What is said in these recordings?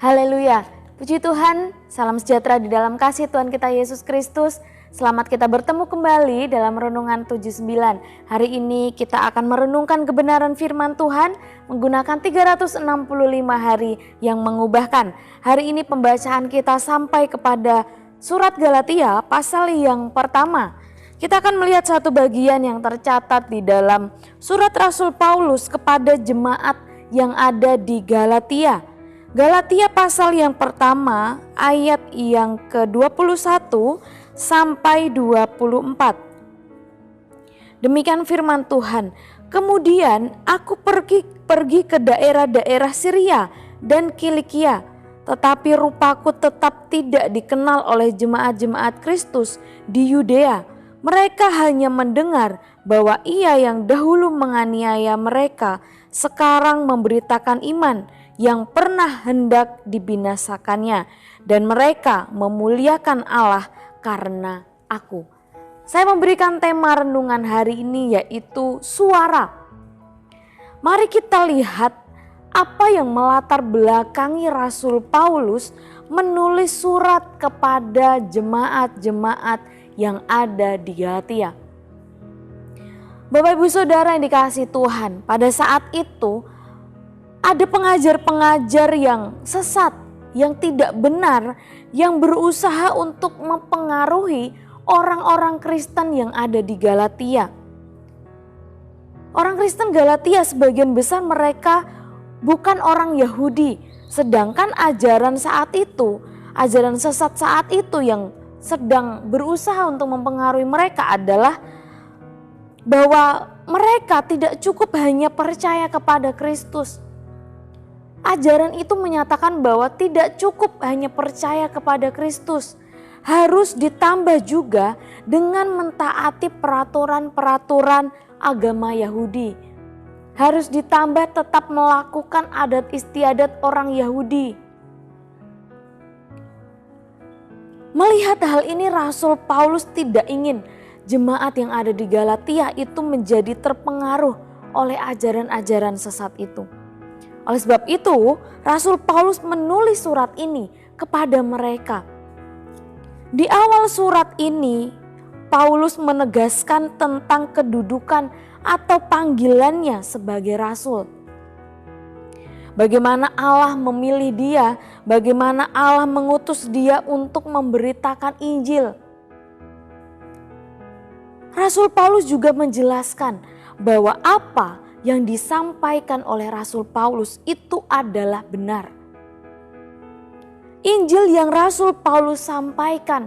Haleluya, puji Tuhan, salam sejahtera di dalam kasih Tuhan kita Yesus Kristus. Selamat kita bertemu kembali dalam Renungan 79. Hari ini kita akan merenungkan kebenaran firman Tuhan menggunakan 365 hari yang mengubahkan. Hari ini pembacaan kita sampai kepada surat Galatia pasal yang pertama. Kita akan melihat satu bagian yang tercatat di dalam surat Rasul Paulus kepada jemaat yang ada di Galatia. Galatia pasal yang pertama ayat yang ke-21 sampai 24. Demikian firman Tuhan. Kemudian aku pergi ke daerah-daerah Syria dan Kilikia, tetapi rupaku tetap tidak dikenal oleh jemaat-jemaat Kristus di Yudea. Mereka hanya mendengar bahwa ia yang dahulu menganiaya mereka sekarang memberitakan iman yang pernah hendak dibinasakannya, dan mereka memuliakan Allah karena aku. Saya memberikan tema renungan hari ini yaitu suara. Mari kita lihat apa yang melatar belakangi Rasul Paulus menulis surat kepada jemaat-jemaat yang ada di Galatia. Bapak Ibu Saudara yang dikasihi Tuhan, pada saat itu ada pengajar-pengajar yang sesat, yang tidak benar, yang berusaha untuk mempengaruhi orang-orang Kristen yang ada di Galatia. Orang Kristen Galatia sebagian besar mereka bukan orang Yahudi, sedangkan ajaran saat itu, ajaran sesat saat itu yang sedang berusaha untuk mempengaruhi mereka adalah bahwa mereka tidak cukup hanya percaya kepada Kristus. Ajaran itu menyatakan bahwa tidak cukup hanya percaya kepada Kristus, harus ditambah juga dengan mentaati peraturan-peraturan agama Yahudi. Harus ditambah tetap melakukan adat istiadat orang Yahudi. Melihat hal ini, Rasul Paulus tidak ingin jemaat yang ada di Galatia itu menjadi terpengaruh oleh ajaran-ajaran sesat itu. Oleh sebab itu, Rasul Paulus menulis surat ini kepada mereka. Di awal surat ini, Paulus menegaskan tentang kedudukan atau panggilannya sebagai rasul. Bagaimana Allah memilih dia, bagaimana Allah mengutus dia untuk memberitakan Injil. Rasul Paulus juga menjelaskan bahwa apa yang disampaikan oleh Rasul Paulus itu adalah benar. Injil yang Rasul Paulus sampaikan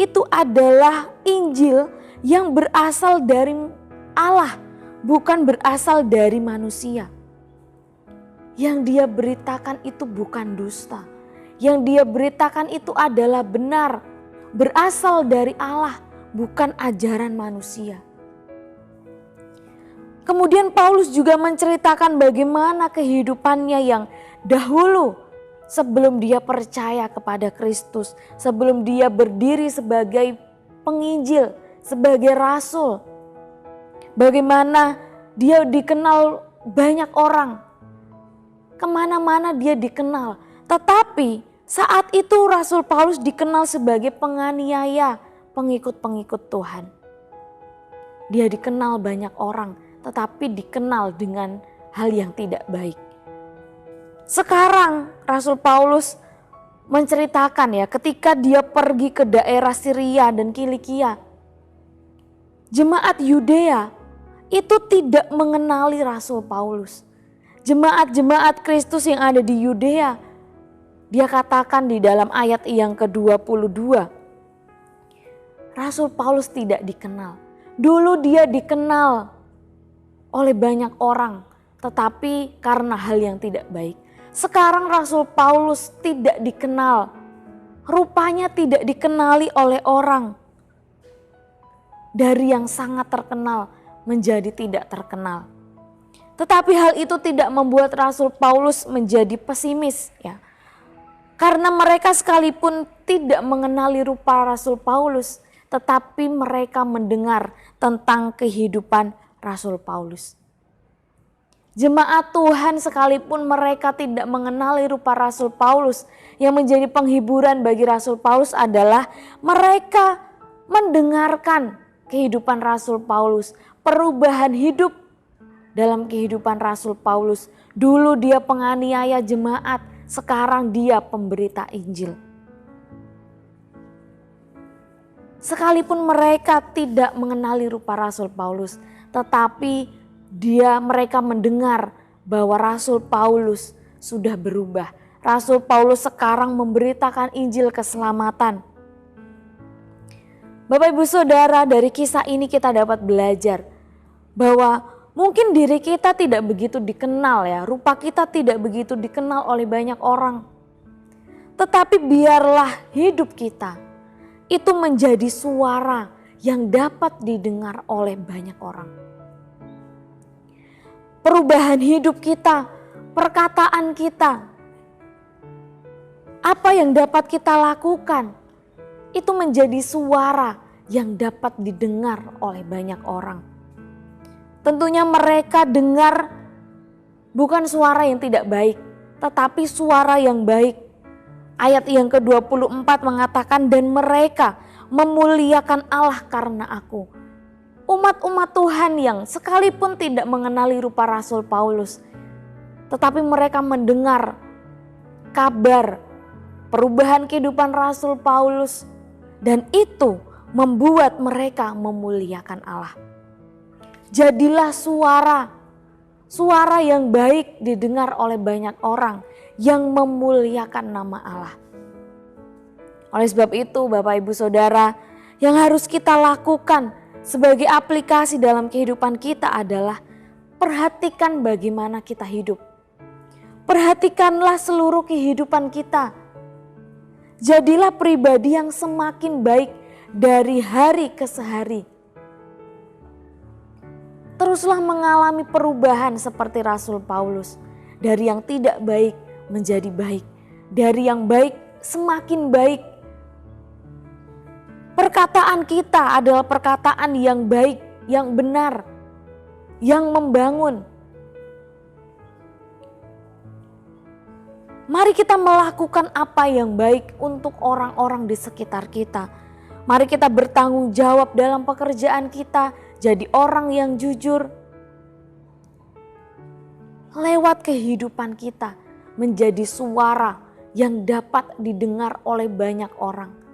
itu adalah Injil yang berasal dari Allah, bukan berasal dari manusia. Yang dia beritakan itu bukan dusta. Yang dia beritakan itu adalah benar, berasal dari Allah, bukan ajaran manusia. Kemudian Paulus juga menceritakan bagaimana kehidupannya yang dahulu sebelum dia percaya kepada Kristus, sebelum dia berdiri sebagai penginjil, sebagai rasul. Bagaimana dia dikenal banyak orang, kemana-mana dia dikenal. Tetapi saat itu Rasul Paulus dikenal sebagai penganiaya pengikut-pengikut Tuhan. Dia dikenal banyak orang, tetapi dikenal dengan hal yang tidak baik. Sekarang Rasul Paulus menceritakan ya, ketika dia pergi ke daerah Syria dan Kilikia, jemaat Yudea itu tidak mengenali Rasul Paulus. Jemaat-jemaat Kristus yang ada di Yudea, dia katakan di dalam ayat yang ke-22, Rasul Paulus tidak dikenal. Dulu dia dikenal oleh banyak orang, tetapi karena hal yang tidak baik. Sekarang Rasul Paulus tidak dikenal, rupanya tidak dikenali oleh orang. Dari yang sangat terkenal menjadi tidak terkenal. Tetapi hal itu tidak membuat Rasul Paulus menjadi pesimis ya. Karena mereka sekalipun tidak mengenali rupa Rasul Paulus, tetapi mereka mendengar tentang kehidupan Rasul Paulus. Jemaat Tuhan sekalipun mereka tidak mengenali rupa Rasul Paulus, yang menjadi penghiburan bagi Rasul Paulus adalah mereka mendengarkan kehidupan Rasul Paulus, perubahan hidup dalam kehidupan Rasul Paulus. Dulu dia penganiaya jemaat, sekarang dia pemberita Injil. Sekalipun mereka tidak mengenali rupa Rasul Paulus, tetapi mereka mendengar bahwa Rasul Paulus sudah berubah. Rasul Paulus sekarang memberitakan Injil keselamatan. Bapak Ibu Saudara, dari kisah ini kita dapat belajar bahwa mungkin diri kita tidak begitu dikenal ya, rupa kita tidak begitu dikenal oleh banyak orang. Tetapi biarlah hidup kita itu menjadi suara yang dapat didengar oleh banyak orang. Perubahan hidup kita, perkataan kita, apa yang dapat kita lakukan, itu menjadi suara yang dapat didengar oleh banyak orang. Tentunya mereka dengar bukan suara yang tidak baik, tetapi suara yang baik. Ayat yang ke-24 mengatakan, dan mereka memuliakan Allah karena aku. Umat-umat Tuhan yang sekalipun tidak mengenali rupa Rasul Paulus, tetapi mereka mendengar kabar perubahan kehidupan Rasul Paulus, dan itu membuat mereka memuliakan Allah. Jadilah suara yang baik didengar oleh banyak orang yang memuliakan nama Allah. Oleh sebab itu Bapak Ibu Saudara, yang harus kita lakukan sebagai aplikasi dalam kehidupan kita adalah perhatikan bagaimana kita hidup. Perhatikanlah seluruh kehidupan kita. Jadilah pribadi yang semakin baik dari hari ke hari. Teruslah mengalami perubahan seperti Rasul Paulus. Dari yang tidak baik menjadi baik. Dari yang baik semakin baik. Perkataan kita adalah perkataan yang baik, yang benar, yang membangun. Mari kita melakukan apa yang baik untuk orang-orang di sekitar kita. Mari kita bertanggung jawab dalam pekerjaan kita, jadi orang yang jujur. Lewat kehidupan kita menjadi suara yang dapat didengar oleh banyak orang.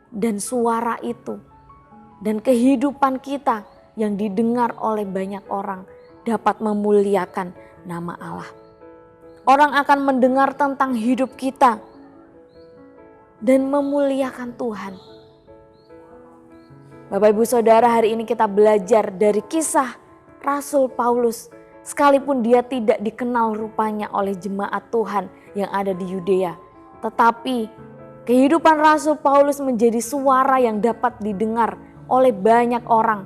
Dan suara itu dan kehidupan kita yang didengar oleh banyak orang dapat memuliakan nama Allah. Orang akan mendengar tentang hidup kita dan memuliakan Tuhan. Bapak Ibu Saudara, hari ini kita belajar dari kisah Rasul Paulus. Sekalipun dia tidak dikenal rupanya oleh jemaat Tuhan yang ada di Yudea, tetapi kehidupan Rasul Paulus menjadi suara yang dapat didengar oleh banyak orang.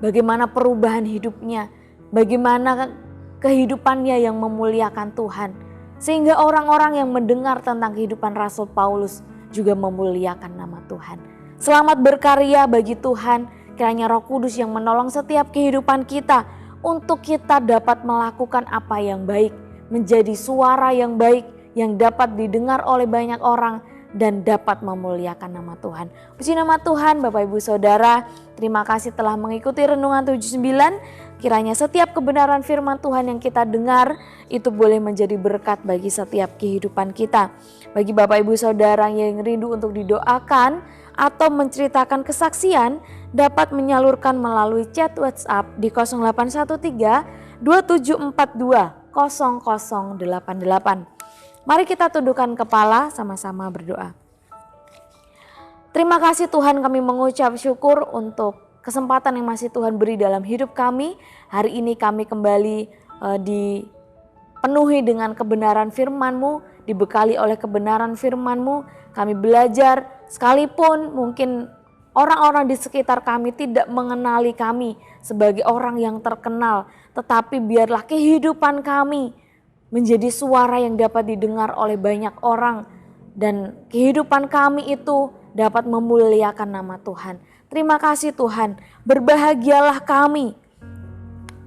Bagaimana perubahan hidupnya, bagaimana kehidupannya yang memuliakan Tuhan. Sehingga orang-orang yang mendengar tentang kehidupan Rasul Paulus juga memuliakan nama Tuhan. Selamat berkarya bagi Tuhan, kiranya Roh Kudus yang menolong setiap kehidupan kita untuk kita dapat melakukan apa yang baik, menjadi suara yang baik yang dapat didengar oleh banyak orang dan dapat memuliakan nama Tuhan. Puji nama Tuhan. Bapak Ibu Saudara, terima kasih telah mengikuti Renungan 79. Kiranya setiap kebenaran firman Tuhan yang kita dengar itu boleh menjadi berkat bagi setiap kehidupan kita. Bagi Bapak Ibu Saudara yang rindu untuk didoakan atau menceritakan kesaksian, dapat menyalurkan melalui chat WhatsApp di 0813 2742 0088. Mari kita tundukkan kepala, sama-sama berdoa. Terima kasih Tuhan, kami mengucap syukur untuk kesempatan yang masih Tuhan beri dalam hidup kami. Hari ini kami kembali dipenuhi dengan kebenaran firman-Mu, dibekali oleh kebenaran firman-Mu. Kami belajar sekalipun mungkin orang-orang di sekitar kami tidak mengenali kami sebagai orang yang terkenal, tetapi biarlah kehidupan kami menjadi suara yang dapat didengar oleh banyak orang, dan kehidupan kami itu dapat memuliakan nama Tuhan. Terima kasih Tuhan, berbahagialah kami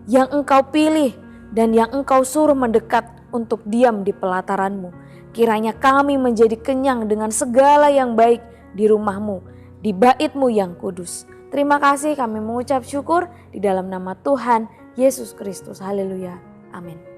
yang Engkau pilih dan yang Engkau suruh mendekat untuk diam di pelataran-Mu. Kiranya kami menjadi kenyang dengan segala yang baik di rumah-Mu, di bait-Mu yang kudus. Terima kasih, kami mengucap syukur di dalam nama Tuhan Yesus Kristus. Haleluya. Amin.